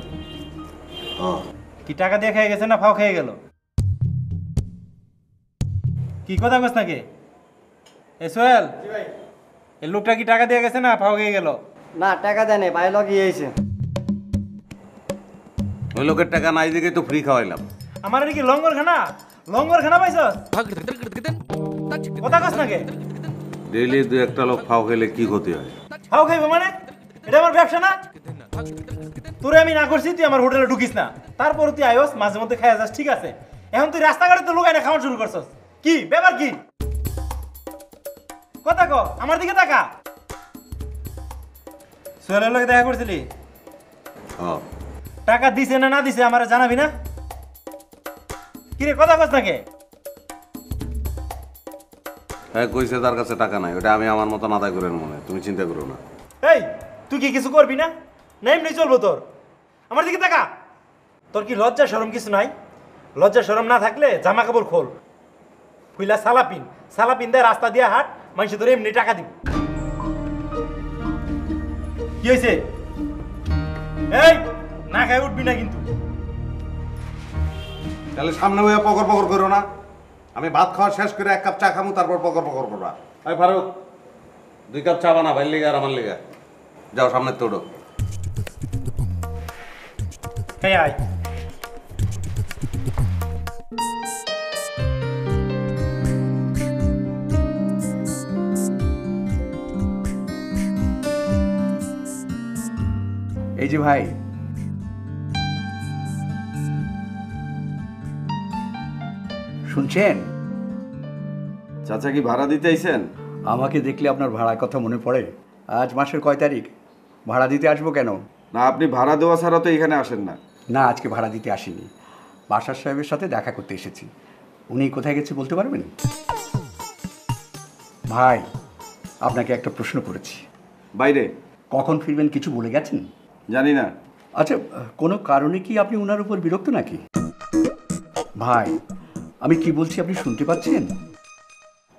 হ্যাঁ কি টাকা দিয়ে খেয়ে গেছে না ফাও খেয়ে গেল? কি কথা কস নাকি? এ সোহেল, এই লোকটা কি টাকা দিয়ে গেছে না ফাও গিয়ে গেল? না টাকা দেয় নাই, বাইরে গিয়েছে। ওই লোকের টাকা নাই দিকে তো ফ্রি খাওয়াইলাম। আমার কি লঙ্গরখানা? লঙ্গরখানা পাইছস? কথা কস নাকি? ডেইলি দু একটা লোক ফাও খেলে কি ক্ষতি হয়? ফাও খাইবো মানে? এটা আমার ব্যবসা না? তোরে আমি না করছি তুই আমার হোটেলে ঢুকিস না, তারপর তুই আয়স মাঝে মধ্যে খাইয়া যাস, ঠিক আছে? এখন তুই রাস্তাঘাটে তো লুকাই না খাওয়া শুরু করছস, কি ব্যাপার কি? কথা ক, আমার দিকে তাকা। সোহেলের লোকে দেখা করছিলি? টাকা দিছে না না দিছে আমার জানাবি না? কিরে কথা কস নাকি? হ্যাঁ কইছে তার কাছে টাকা নাই, ওটা আমি আমার মতন আদায় করে মনে, তুমি চিন্তা করো না। এই তুই কি কিছু করবি না? না এমনি চলবো তোর? আমার দিকে তাকা। তোর কি লজ্জা শরম কিছু নাই? লজ্জা শরম না থাকলে জামা কাপড় খোল, ফুইলা সালাপিন সালাপিন দেয় রাস্তা দিয়ে হাট, মানুষ তোর এমনি টাকা দিব। কি হয়েছে? এই না খাই উঠবি না কিন্তু। তাহলে সামনে হয়ে পকর পকর করো না। আমি ভাত খাওয়া শেষ করে এক কাপ চা খামু, তারপর পকর পকর করবা। এই ফারুক, 2 কাপ চা বানা, ভাইয়ের লিগা আর আমার লিগা। যাও সামনে তোড়ো। এই আয়। এই যে ভাই, শুনছেন? চাচা কি ভাড়া দিতে আইছেন? আমাকে দেখলে আপনার ভাড়ার কথা মনে পড়ে? আজ মাসের কয় তারিখ? ভাড়া দিতে আসবো কেন? না আপনি ভাড়া দেওয়া ছাড়া তো এখানে আসেন না। না আজকে ভাড়া দিতে আসিনি, বাসার সাহেবের সাথে দেখা করতে এসেছি। উনি কোথায় গেছে বলতে পারবেন? ভাই আপনাকে একটা প্রশ্ন করেছি। বাইরে। কখন ফিরবেন কিছু বলে গেছেন? জানি না। আচ্ছা কোনো কারণে কি আপনি ওনার উপর বিরক্ত নাকি? ভাই আমি কি বলছি আপনি শুনতে পাচ্ছেন?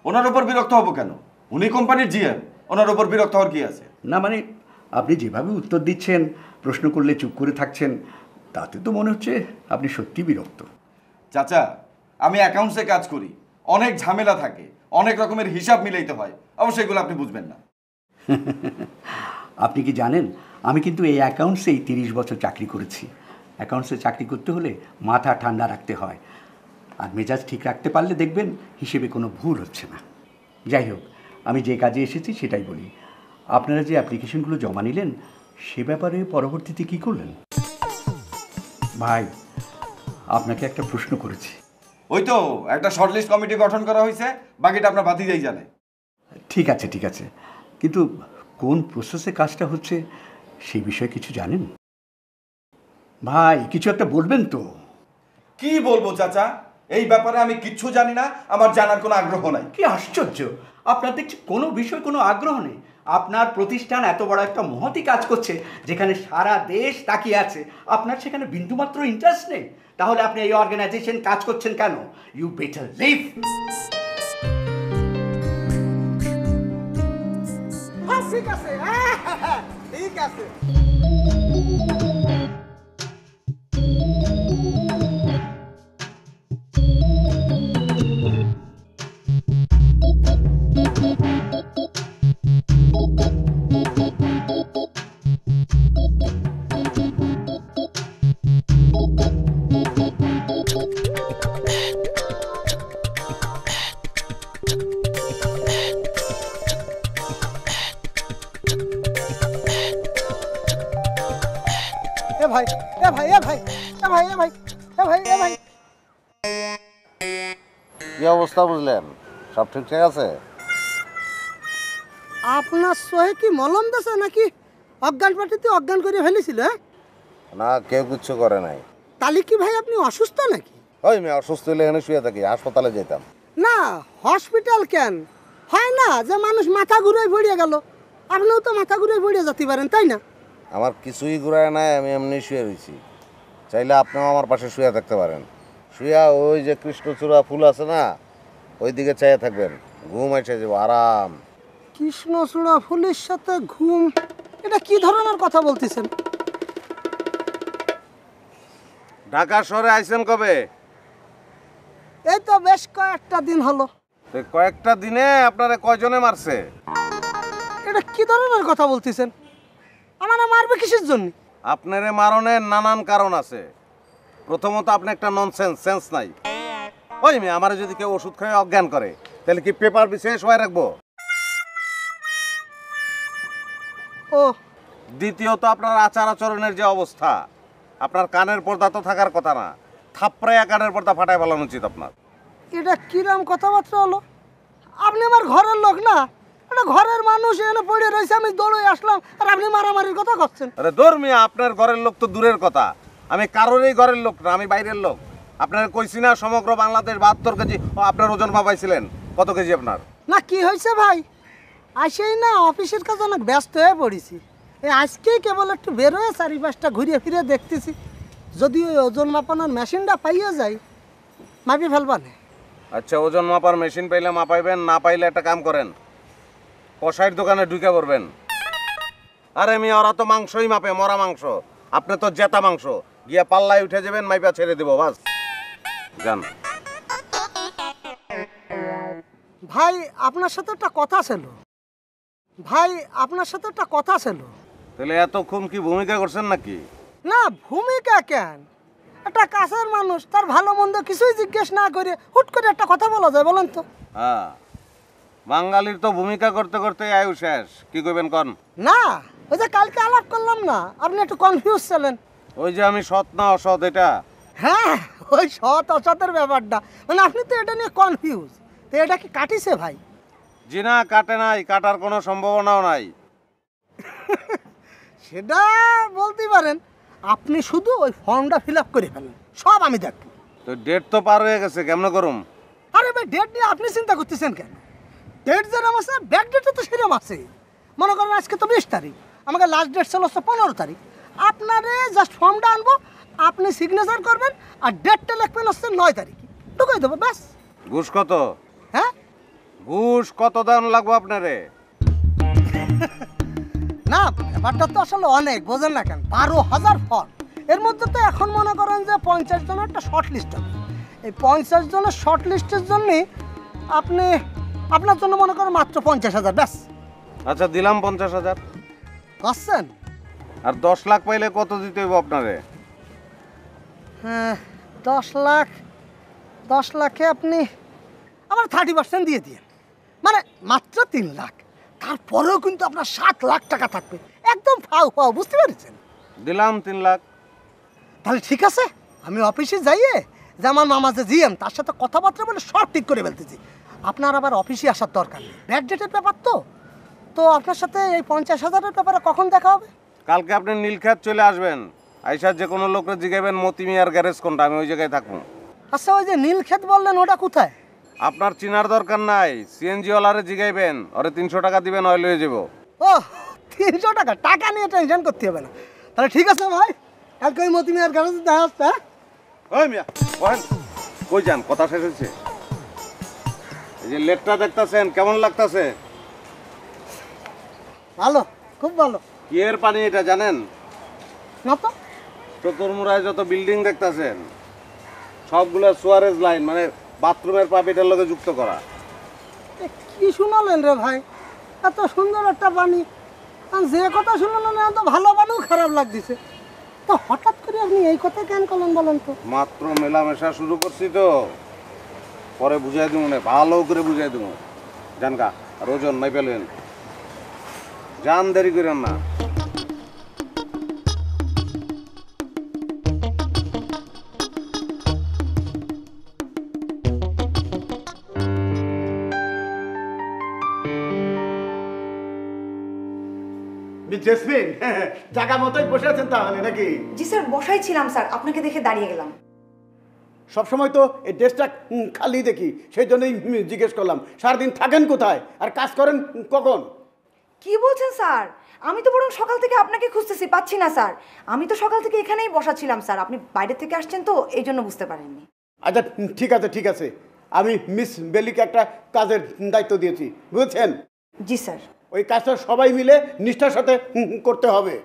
ওনার উপর বিরক্ত হব কেন? উনি কোম্পানির জিএম, ওনার উপর বিরক্ত হওয়ার কি আছে? না মানে আপনি যেভাবে উত্তর দিচ্ছেন, প্রশ্ন করলে চুপ করে থাকছেন, তাতে তো মনে হচ্ছে আপনি সত্যি বিরক্ত। চাচা আমি অ্যাকাউন্টসে কাজ করি, অনেক ঝামেলা থাকে, অনেক রকমের হিসাব মিলাইতে হয়, অবশ্যই এগুলো আপনি বুঝবেন না। আপনি কি জানেন আমি কিন্তু এই অ্যাকাউন্টসেই 30 বছর চাকরি করেছি। অ্যাকাউন্টসে চাকরি করতে হলে মাথা ঠান্ডা রাখতে হয়, আর মেজাজ ঠিক রাখতে পারলে দেখবেন হিসেবে কোনো ভুল হচ্ছে না। যাই হোক, আমি যে কাজে এসেছি সেটাই বলি। আপনারা যে অ্যাপ্লিকেশনগুলো জমা নিলেন সে ব্যাপারে পরবর্তীতে কি করলেন? ভাই আপনাকে একটা প্রশ্ন করেছি। ওই তো একটা শর্টলিস্ট কমিটি গঠন করা হয়েছে, বাকিটা আপনার ভাতিজাই জানে। ঠিক আছে ঠিক আছে, কিন্তু কোন প্রসেসে কাজটা হচ্ছে সেই বিষয়ে কিছু জানেন? ভাই কিছু একটা বলবেন তো। কি বলবো চাচা, এই ব্যাপারে আমি কিচ্ছু জানি না, আমার জানার কোনো আগ্রহ নাই। কি আশ্চর্য, আপনার দেখছি কোনো বিষয় কোনো আগ্রহ নেই। আপনার প্রতিষ্ঠান এত বড় একটা মহতি কাজ করছে যেখানে সারা দেশ তাকিয়ে আছে, আপনার সেখানে বিন্দুমাত্র ইন্টারেস্ট নেই। তাহলে আপনি এই অর্গানাইজেশন কাজ করছেন কেন? You better leave. ঠিক আছে ঠিক আছে। ভাই এ ভাই এ ভাই এ ভাই এ ভাই এ ভাই এ ভাই, কি অবস্থা বুঝলেন? সব ঠিকঠাক আছে? আপনার সহে কি মলম দেছে নাকি অজ্ঞান পাটিতে অজ্ঞান করে ফেলেছিল? না কেউ কিচ্ছু করে নাই। তাহলে কি ভাই আপনি অসুস্থ নাকি? ওই মেয়ে অসুস্থ হলে এখানে শুয়ে থাকি, হাসপাতালে যেতাম না হসপিটাল কেন হয় না যে মানুষ মাথা ঘুরে পড়ে গেল, আপনিও তো মাথা ঘুরে পড়ে যেতে পারেন তাই না? আমার কিছুই ঘুরায় নাই, আমি এমনি শুয়ে রয়েছি। চাইলে আপনিও আমার পাশে শুয়ে থাকতে পারেন। শুয়া ওই যে কৃষ্ণচূড়া ফুল আছে না, ওই দিকে চাইয়ে থাকবেন, ঘুম এসে যাবো আরাম। কৃষ্ণচূড়া ফুলের সাথে ঘুম, এটা কি ধরনের কথা বলতেছেন? ঢাকা শহরে আইছেন কবে? এই তো বেশ কয়েকটা দিন হলো। তো কয়েকটা দিনে আপনারে কয়জনে মারছে? এটা কি ধরনের কথা বলতেছেন? আমার মারবে কিসের জন্য? আপনারে মারণের নানান কারণ আছে। প্রথমত আপনি একটা ননসেন্স, সেন্স নাই। ওই মেয়ে আমার যদি কেউ ওষুধ খেয়ে অজ্ঞান করে তাহলে কি পেপার বিছিয়ে শোয়াই রাখবো? ও দ্বিতীয়ত আপনার আচার আচরণের যে অবস্থা, আপনার কানের পর্দা তো থাকার কথা না, থাপড়াইয়া কানের পর্দা ফাটাই ফেলানো উচিত আপনার। এটা কিরম কথাবার্তা হলো? আপনি আমার ঘরের লোক না, এটা ঘরের মানুষ, এখানে পড়ে রয়েছে, আমি দৌড়ে আসলাম আর আপনি মারামারির কথা করছেন। আরে দূর মিয়া, আপনার ঘরের লোক তো দূরের কথা, আমি কারোরই ঘরের লোক না, আমি বাইরের লোক। আপনার কইছি না সমগ্র বাংলাদেশ 72 কেজি। আপনার ওজন মাপাইছিলেন কত কেজি আপনার? না কি হয়েছে ভাই, আসেই না অফিসের কাছে অনেক ব্যস্ত হয়ে পড়েছি। এই আজকেই কেবল একটু বের হয়ে 4-5টা ঘুরিয়ে ফিরে দেখতেছি, যদি ওই ওজন মাপানোর মেশিনটা পাইয়ে যাই মাপি ফেলবা না। আচ্ছা, ওজন মাপার মেশিন পাইলে মাপাইবেন, না পাইলে একটা কাম করেন, কষাইয়ের দোকানে ঢুকে পড়বেন। আরে মিয়া, ওরা তো মাংসই মাপে, মরা মাংস। আপনি তো জেতা মাংস, গিয়া পাল্লায় উঠে যাবেন, মাইপা ছেড়ে দেবো, বাস যান। ভাই আপনার সাথে একটা কথা ছিল, ভাই আপনার সাথে একটা কথা ছিল। তাহলে এতক্ষণ কি ভূমিকা করছেন নাকি? না ভূমিকা কেন, একটা কাছের মানুষ, তার ভালো মন্দ কিছুই জিজ্ঞেস না করে হুট করে একটা কথা বলা যায় বলেন তো? হ্যাঁ, বাঙালির তো ভূমিকা করতে করতে আয়ু শেষ। কি করবেন কন? না ওই যে কালকে আলাপ করলাম না, আপনি একটু কনফিউজ ছিলেন। ওই যে আমি সৎ না অসৎ, এটা? হ্যাঁ ওই সৎ অসতের ব্যাপারটা, মানে আপনি তো এটা নিয়ে কনফিউজ। তো এটা কি কাটিছে ভাই? জি না, কাটে নাই, কাটার কোনো সম্ভাবনাও নাই। সেটা বলতে পারেন, আপনি শুধু ওই ফর্মটা ফিল আপ করে ফেলেন, সব আমি দেখব। তো ডেট তো পার হয়ে গেছে, কেমন করুম? আরে ভাই ডেট নিয়ে আপনি চিন্তা করতেছেন কেন? ডেট যেরকম আছে ব্যাক ডেটে তো সেরকম আছে। মনে করেন আজকে তো 20 তারিখ, আমাকে লাস্ট ডেট ছিল 15 তারিখ। আপনারে জাস্ট ফর্মটা আনবো, আপনি সিগনেচার করবেন আর ডেটটা লিখবেন হচ্ছে 9 তারিখ, ঢুকাই দেবো ব্যাস। ঘুষ কত? হ্যাঁ ঘুষ কত দাম লাগবে আপনারে? না ব্যাপারটা তো আসলে অনেক, বোঝেন না কেন? 12,000 ফর্ম, এর মধ্যে তো এখন মনে করেন যে 50 জনের একটা শর্ট লিস্ট হবে। এই 50 জনের শর্ট লিস্টের জন্যে আপনি, আপনার জন্য মনে করেন মাত্র 50,000 ব্যাস। আচ্ছা দিলাম 50,000। আসছেন? আর 10 লাখ পাইলে কত দিতে হইব আপনারে? হ্যাঁ 10 লাখ, 10 লাখে আপনি আমার 30% দিয়ে দিন, মানে মাত্র 3 লাখ। তারপরেও কিন্তু আপনার 7 লাখ টাকা থাকবে, একদম ফাও ফাও, বুঝতে পেরেছেন? দিলাম 3 লাখ। তাহলে ঠিক আছে, আমি অফিসে যাইয়ে যে আমার মামা যে জিএম, তার সাথে কথাবার্তা বলে সব ঠিক করে ফেলতেছি। আপনার আবার অফিসে আসার দরকার নেই, ব্যাক ডেটের ব্যাপার তো। তো আপনার সাথে এই 50,000-এর ব্যাপারে কখন দেখা হবে? কালকে আপনি নীলক্ষেত চলে আসবেন, আইসার যে কোনো লোকরে জিগাইবেন মতি মিয়ার গ্যারেজ কোনটা, আমি ওই জায়গায় থাকবো। আচ্ছা ওই যে নীলক্ষেত বললেন, ওটা কোথায়? আপনার চিনার দরকার নাই, সিএনজি ওয়ালারে জিগাইবেন, ওরে 300 টাকা দিবেন, অয়েল হয়ে যাব। ও 300 টাকা, টাকা নিয়ে টেনশন করতে হবে না। তাহলে ঠিক আছে ভাই, কালকে ওই মতি মিয়ার গ্যারেজে দেখা হচ্ছে। ওই মিয়া বলেন, কই যান? কথা শেষ হয়েছে? এই যে লেটটা দেখতাছেন, কেমন লাগতাছে? ভালো, খুব ভালো। কি এর পানি এটা জানেন? না তো। চতুর্মুড়ায় যত বিল্ডিং দেখতাছেন সবগুলো সুয়ারেজ লাইন, মানে বাথরুমের পাইপ এটার লগে যুক্ত করা। কি শুনালেন রে ভাই, এত সুন্দর একটা পানি, যে কথা শুনলেন না তো ভালো পানিও খারাপ লাগতেছে। তো হঠাৎ করে আপনি এই কথা কেন করলেন বলেন তো? মাত্র মেলামেশা শুরু করছি তো, পরে বুঝাই দেবো না, ভালো করে বুঝাই দেবো। জানকা আর ওজন নাই পেলেন, জান দেরি করেন না। জেসমিন, জায়গা মতোই বসে আছেন তাহলে নাকি? জি স্যার, বসাই ছিলাম স্যার, আপনাকে দেখে দাঁড়িয়ে গেলাম। সবসময় তো এই ডেস্কটা খালি দেখি, সেই জন্যই জিজ্ঞেস করলাম সারাদিন থাকেন কোথায় আর কাজ করেন কখন? কি বলছেন স্যার? আমি তো বরং সকাল থেকে আপনাকে খুঁজতেছি, পাচ্ছি না স্যার। আমি তো সকাল থেকে এখানেই বসা ছিলাম স্যার, আপনি বাইরে থেকে আসছেন তো এই জন্য বুঝতে পারেননি। আচ্ছা ঠিক আছে ঠিক আছে, আমি মিস বেলিকে একটা কাজের দায়িত্ব দিয়েছি, বুঝছেন? জি স্যার। ওই কাজটা সবাই মিলে নিষ্ঠার সাথে করতে হবে।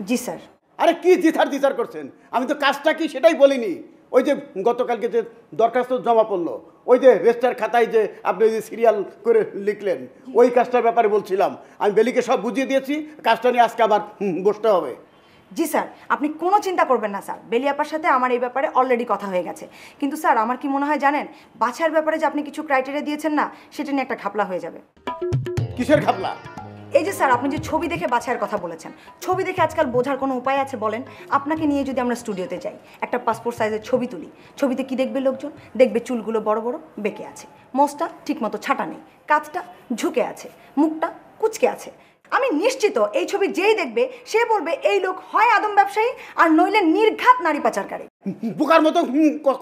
জি স্যার। আরে কি জিথার করছেন? আমি তো কাজটা কি সেটাই বলিনি। ওই যে গতকালকে যে দরখাস্ত জমা পড়লো, ওই যে রেজিস্টার খাতায় যে আপনি যে সিরিয়াল করে লিখলেন, ওই কাজটার ব্যাপারে বলছিলাম। আমি বেলিকে সব বুঝিয়ে দিয়েছি, কাজটা নিয়ে আজকে আবার বসতে হবে। জি স্যার, আপনি কোনো চিন্তা করবেন না স্যার, বেলি আপার সাথে আমার এই ব্যাপারে অলরেডি কথা হয়ে গেছে। কিন্তু স্যার আমার কি মনে হয় জানেন, বাছার ব্যাপারে যে আপনি কিছু ক্রাইটেরিয়া দিয়েছেন না, সেটা নিয়ে একটা ঘাপলা হয়ে যাবে। কিসের ঘাপলা? এই যে স্যার, আপনি যে ছবি দেখে বাছাইয়ের কথা বলেছেন, ছবি দেখে আজকাল বোঝার কোনো উপায় আছে বলেন? আপনাকে নিয়ে যদি আমরা স্টুডিওতে যাই, একটা পাসপোর্ট সাইজের ছবি তুলি, ছবিতে কি দেখবে লোকজন? দেখবে চুলগুলো বড় বড় বেঁকে আছে, মোজটা ঠিকমতো ছাটা নেই, কাঁধটা ঝুঁকে আছে, মুখটা কুঁচকে আছে। আমি নিশ্চিত এই ছবি যেই দেখবে সে বলবে এই লোক হয় আদম ব্যবসায়ী আর নইলে নির্ঘাত নারী পাচারকারী। বুকার মতো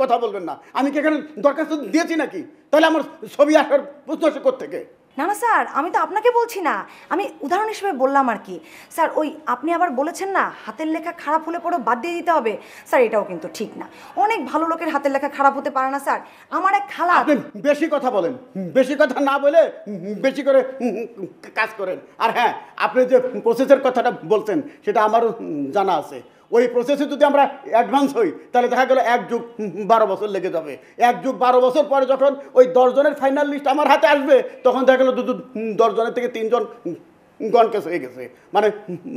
কথা বলবেন না। আমি কি এখানে দরখাস্ত দিয়েছি নাকি? তাহলে আমার ছবি আসার প্রশ্ন আসে কোত্থেকে? না না স্যার, আমি তো আপনাকে বলছি না, আমি উদাহরণ হিসেবে বললাম আর কি। স্যার ওই আপনি আবার বলেছেন না হাতের লেখা খারাপ হলে পরে বাদ দিয়ে দিতে হবে, স্যার এটাও কিন্তু ঠিক না। অনেক ভালো লোকের হাতের লেখা খারাপ হতে পারে না স্যার। আমার এক খালা। আপনি বেশি কথা বলেন, বেশি কথা না বলে বেশি করে কাজ করেন। আর হ্যাঁ, আপনি যে প্রসেসের কথাটা বলছেন সেটা আমারও জানা আছে। ওই প্রসেসে যদি আমরা অ্যাডভান্স হই তাহলে দেখা গেল 1 যুগ 12 বছর লেগে যাবে। 1 যুগ 12 বছর পরে যখন ওই 10 জনের ফাইনাল লিস্ট আমার হাতে আসবে, তখন দেখা গেল 10 জনের থেকে 3 জন গন কেস হয়ে গেছে, মানে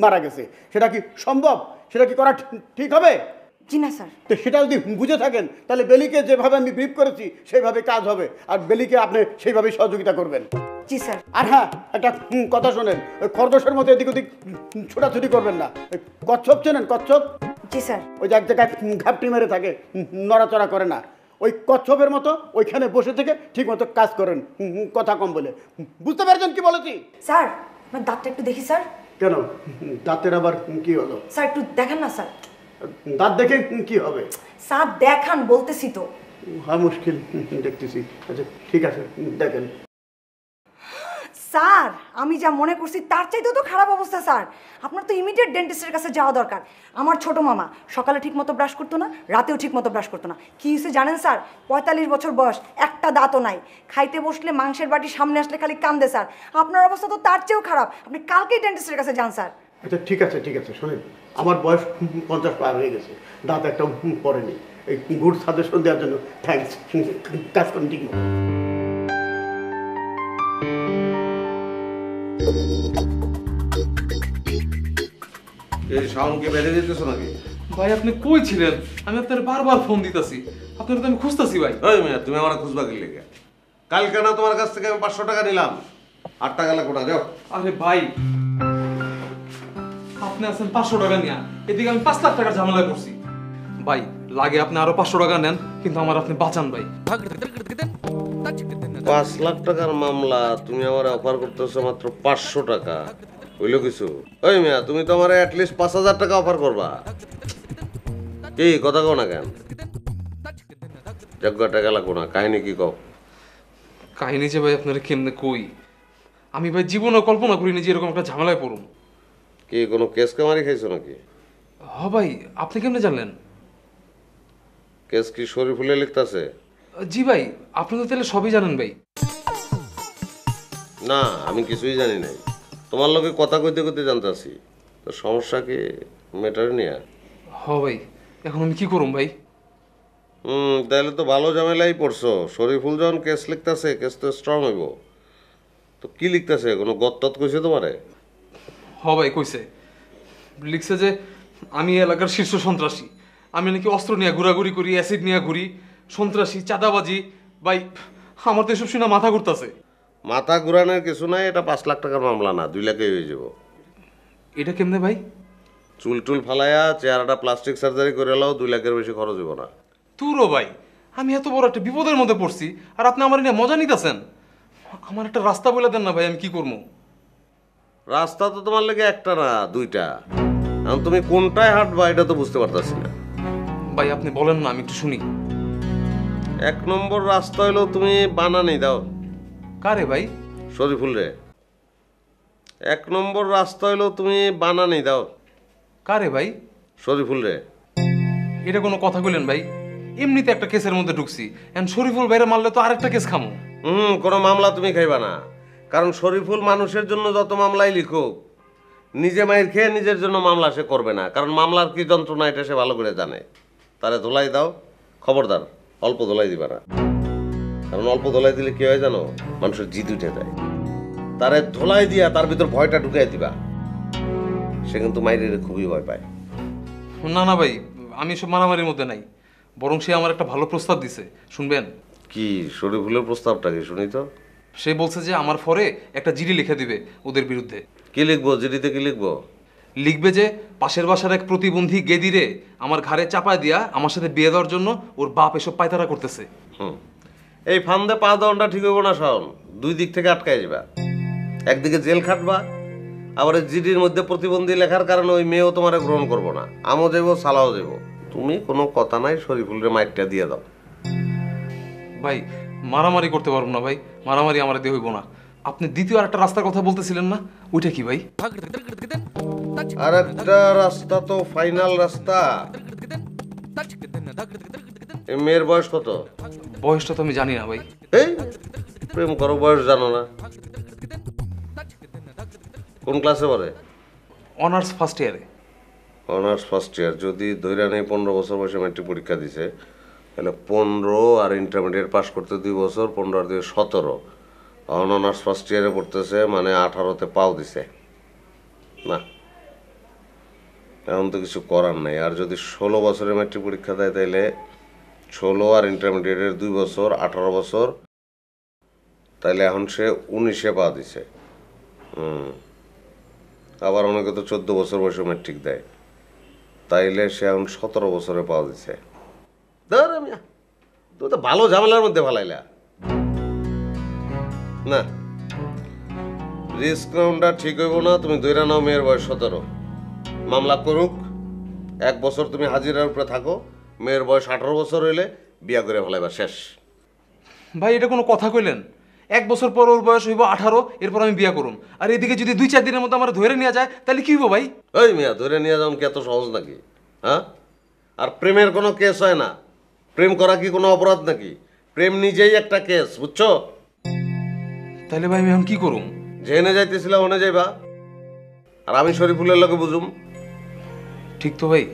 মারা গেছে। সেটা কি সম্ভব? সেটা কি করা ঠিক হবে? জি না স্যার। তো সেটা যদি বুঝে থাকেন তাহলে বেলিকে যেভাবে আমি ব্রিফ করেছি সেইভাবে কাজ হবে, আর বেলিকে আপনি সেইভাবেই সহযোগিতা করবেন। জি স্যার। আর হ্যাঁ, একটা কথা শোনেন, ওই খরগোশের মতো এদিক ওদিক ছোটাছুটি করবেন না। ওই কচ্ছপ চেনেন? কচ্ছপ? জি স্যার। ওই যে এক জায়গায় ঘাপটি মেরে থাকে, নড়াচড়া করে না, ওই কচ্ছপের মতো ওইখানে বসে থেকে ঠিক মতো কাজ করেন, কথা কম বলে। বুঝতে পারছেন কি বলেছি? স্যার আপনার দাঁতটা একটু দেখি স্যার। কেন, দাঁতের আবার কি হলো? স্যার একটু দেখান না স্যার। দাঁত দেখে কি হবে? স্যার দেখান বলতেছি তো। হ্যাঁ, মুশকিল দেখতেছি। আচ্ছা ঠিক আছে, দেখেন। স্যার আমি যা মনে করছি তার চাইতেও তো খারাপ অবস্থা স্যার। আপনার তো ইমিডিয়েট ডেন্টিস্টের কাছে যাওয়া দরকার। আমার ছোট মামা সকালে ঠিক মতো ব্রাশ করতো না, রাতেও ঠিক মতো ব্রাশ করতো না। কী হয়েছে জানেন স্যার? 45 বছর বয়স, একটা দাঁতও নাই। খাইতে বসলে মাংসের বাটি সামনে আসলে খালি কান্দে স্যার। আপনার অবস্থা তো তার চেয়েও খারাপ। আপনি কালকেই ডেন্টিস্টের কাছে যান স্যার। আচ্ছা ঠিক আছে, ঠিক আছে। শোনেন, আমার বয়স 50 পার হয়ে গেছে, দাঁত একটা পড়েনি। এই গুড সাজেশন দেওয়ার জন্য থ্যাঙ্কস। কাজ করুন ঠিক মতো। এই শাওনকে বেড়ে যেতেছো নাকি? ভাই আপনি কই ছিলেন? আমি আপনার বারবার ফোন দিতেছি, আপনার তো আমি খুঁজতেছি ভাই। ওই মেয়ে, তুমি আমার খুঁজবা কি লেগে? কালকে না তোমার কাছ থেকে আমি 500 টাকা নিলাম, 8 টাকা লাগবে না, যাও। আরে ভাই আপনি আছেন 500 টাকা নিয়ে, এদিকে আমি 5 লাখ টাকার ঝামেলায় পড়ছি। ভাই লাগে আপনি আরো 500 টাকা নেন, কিন্তু আমার আপনি বাঁচান ভাই। 5 লাখ টাকার মামলা, তুমি আমার অফার করতেছো মাত্র 500 টাকা, হইলো কিছু? ওই মেয়া, তুমি তো আমার অ্যাটলিস্ট 5000 টাকা অফার করবা। কি কথা কও না কেন? যোগ্য টাকা লাগবো না, কাহিনী কি কও? কাহিনী যে ভাই আপনারা কেমনে কই, আমি ভাই জীবনে কল্পনা করিনি যে এরকম একটা ঝামেলায় পড়ুম। কি কোনো কেস কামারি খাইছো নাকি? হ ভাই, আপনি কেমনে জানলেন? কেস কি শরীফুলে লিখতাছে? জি ভাই, আপনি তো তাহলে সবই জানেন ভাই। না, আমি কিছুই জানি নাই, তোমার লোকে কথা কইতে কইতে জানতাছি। তো সমস্যা কি ম্যাটার নিয়ে? হ ভাই, এখন আমি কি করুম ভাই? তাহলে তো ভালো ঝামেলাই পড়ছো। শরীফুল যখন কেস লিখতেছে, কেস তো স্ট্রং হইব। তো কি লিখতেছে, কোনো গত্তত কইছে তোমারে? হ ভাই কইছে, লিখছে যে আমি এলাকার শীর্ষ সন্ত্রাসী, আমি নাকি অস্ত্র নিয়ে ঘোরাঘুরি করি, অ্যাসিড নিয়ে ঘুরি, সন্ত্রাসী, চাঁদাবাজি। ভাই আমার তো এসব শুনে মাথা ঘুরতেছে। মাথা ঘুরানোর কিছু নাই, এটা 5 লাখ টাকার মামলা না, 2 লাখে হয়ে যাব। এটা কেমনে ভাই? চুল টুল ফালাইয়া চেহারাটা প্লাস্টিক সার্জারি করে এলাও 2 লাখের বেশি খরচ হইব না। তুরো ভাই, আমি এত বড় একটা বিপদের মধ্যে পড়ছি আর আপনি আমার নিয়ে মজা নিতেছেন। আমার একটা রাস্তা বলে দেন না ভাই, আমি কি করবো? রাস্তা তো তোমার লেগে একটা না, 2টা। এখন তুমি কোনটায় হাঁটবা এটা তো বুঝতে পারতাছি না। ভাই আপনি বলেন না, আমি একটু শুনি। 1 নম্বর রাস্তা হইলো তুমি বানানি দাও। কারে ভাই? শরীফুল রে। 1 নম্বর রাস্তা হইলো তুমি বানানি দাও। কারে ভাই? শরীফুল রে। এটা কোনো কথা কইলেন ভাই? এমনিতে একটা কেসের মধ্যে ঢুকছি, এখন শরীফুল বাইরে মারলে তো আরেকটা কেস খামো। কোনো মামলা তুমি খাইবা না, কারণ শরীফুল মানুষের জন্য যত মামলাই লিখুক, নিজে মাইর খেয়ে নিজের জন্য মামলা সে করবে না, কারণ মামলার কি যন্ত্রণা এটা সে ভালো করে জানে। তারে ধোলাই দাও, খবরদার অল্প দোলাই দিবা না, কারণ অল্প দোলাই দিলে কি হয় জানো, মানুষের জিদ উঠে যায়। তারে ধোলাই দিয়া তার ভিতর ভয়টা ঢুকাই দিবা, সে কিন্তু মাইরের খুবই ভয় পায়। না না ভাই, আমি সব মারামারির মধ্যে নাই, বরং সে আমার একটা ভালো প্রস্তাব দিছে, শুনবেন? কি শরীফুলের প্রস্তাবটা কি শুনি তো? সে বলছে যে আমার ফরে একটা জিডি লিখে দিবে ওদের বিরুদ্ধে। কি লিখবো জিডিতে, কি লিখবো? লিখবে যে পাশের বাসার এক প্রতিবন্ধী গেদিরে আমার ঘাড়ে চাপায় দিয়া আমার সাথে বিয়ে দেওয়ার জন্য ওর বাপ এসব পায়তারা করতেছে। এই ফান্দে পা দেওয়াটা ঠিক হবো না শাওন, দুই দিক থেকে আটকায় যাবা। একদিকে জেল খাটবা, আবার জিডির মধ্যে প্রতিবন্ধী লেখার কারণে ওই মেয়েও তোমার গ্রহণ করবো না, আমও যাবো সালাও যাবো। তুমি কোনো কথা নাই, শরীফুলের মাইকটা দিয়ে দাও। ভাই মারামারি করতে পারবো না ভাই, মারামারি আমার দিয়ে হইব না। আপনি দ্বিতীয় আরেকটা রাস্তার কথা বলতেছিলেন না, ওইটা কি ভাই? আর একটা রাস্তা তো ফাইনাল রাস্তা। এই মেয়ের বয়স কত? বয়সটা তো আমি জানি না ভাই। এই প্রেম করো, বয়স জানো না? কোন ক্লাসে পড়ে? অনার্স ফার্স্ট ইয়ারে। অনার্স ফার্স্ট ইয়ার, যদি ধৈর্য নেই 15 বছর বয়সে ম্যাট্রিক পরীক্ষা দিছে, তাহলে 15 আর ইন্টারমিডিয়েট পাস করতে 2 বছর, 15 আর 2 17। অনার্স ফার্স্ট ইয়ারে পড়তেছে, মানে 18তে পাও দিছে না। এখন তো কিছু করার নেই। আর যদি 16 বছরে ম্যাট্রিক পরীক্ষা দেয়, তাইলে 16 আর ইন্টারমিডিয়েটের 2 বছর, 18 বছর, তাইলে এখন সে 19-এ পা দিছে। আবার অনেকে তো 14 বছর বয়সে ম্যাট্রিক দেয়, তাইলে সে এখন 17 বছরে পাওয়া দিচ্ছে। তুমি তো ভালো ঝামেলার মধ্যে ফালাইলা না। রিস্ক রাউন্ডটা ঠিক হইব না। তুমি দৈরা নাও, মেয়ের বয়স 17, মামলা করুক, 1 বছর তুমি হাজিরার উপরে থাকো, মেয়ের বয়স 18 বছর হইলে বিয়া করে ফেলাইবা, শেষ। ভাই এটা কোনো কথা কইলেন? 1 বছর পর ওর বয়স হইব 18, এরপর আমি বিয়া করুম। আর এদিকে যদি 2-4 দিনের মধ্যে আমার ধরে নিয়ে যায়, তাহলে কি হইব ভাই? ওই মিয়া, ধরে নিয়ে যাও কি এত সহজ নাকি? হ্যাঁ? আর প্রেমের কোনো কেস হয় না। প্রেম করা কি কোনো অপরাধ নাকি? প্রেম নিজেই একটা কেস, বুঝছো? তাহলে ভাই আমি এখন কি করুম? যেনে যাইতেছিলাম ওনে যাইবা, আর আমি শরীফুলের লগে বুঝুম। ঠিক তো ভাই?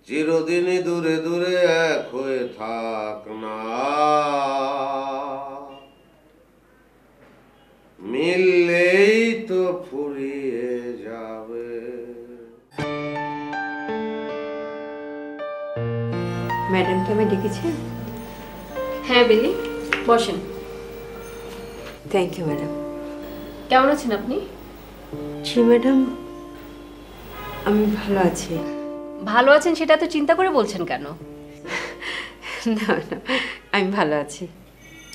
চিরদিনই দূরে দূরে এক হয়ে থাক না, মিললেই তো ফুরিয়ে যাবে। ম্যাডামকে আমি ডেকেছি? হ্যাঁ বেলি, বসেন। Thank you madam. কেমন আছেন আপনি? জি ম্যাডাম, আমি ভালো আছি। ভালো আছেন সেটা তো চিন্তা করে বলছেন কেন? না না, আমি ভালো আছি।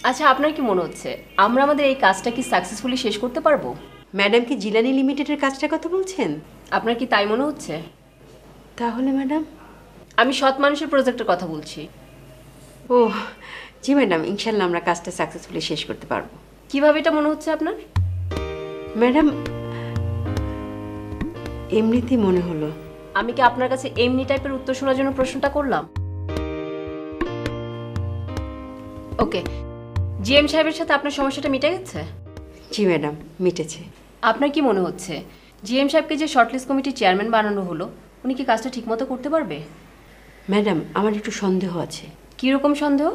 আচ্ছা, আপনার কি মনে হচ্ছে আমরা আমাদের এই কাজটা কি সাকসেসফুলি শেষ করতে পারবো? ম্যাডাম কি জিলানি লিমিটেডের কাজটার কথা বলছেন? আপনার কি তাই মনে হচ্ছে? তাহলে ম্যাডাম, আমি সৎ মানুষের প্রজেক্টের কথা বলছি। ও জি ম্যাডাম, ইনশাল্লাহ আমরা কাজটা সাকসেসফুলি শেষ করতে পারবো। কিভাবে এটা মনে হচ্ছে আপনার? ম্যাডাম এমনিতেই মনে হলো। আমি কি আপনার কাছে এমনি টাইপের উত্তর শোনার জন্য প্রশ্নটা করলাম? ওকে, জিএম সাহেবের সাথে আপনার সমস্যাটা মিটে গেছে? জি ম্যাডাম, মিটেছে। আপনার কি মনে হচ্ছে জিএম সাহেবকে যে শর্টলিস্ট কমিটির চেয়ারম্যান বানানো হলো, উনি কি কাজটা ঠিকমতো করতে পারবে? ম্যাডাম আমার একটু সন্দেহ আছে। কীরকম সন্দেহ?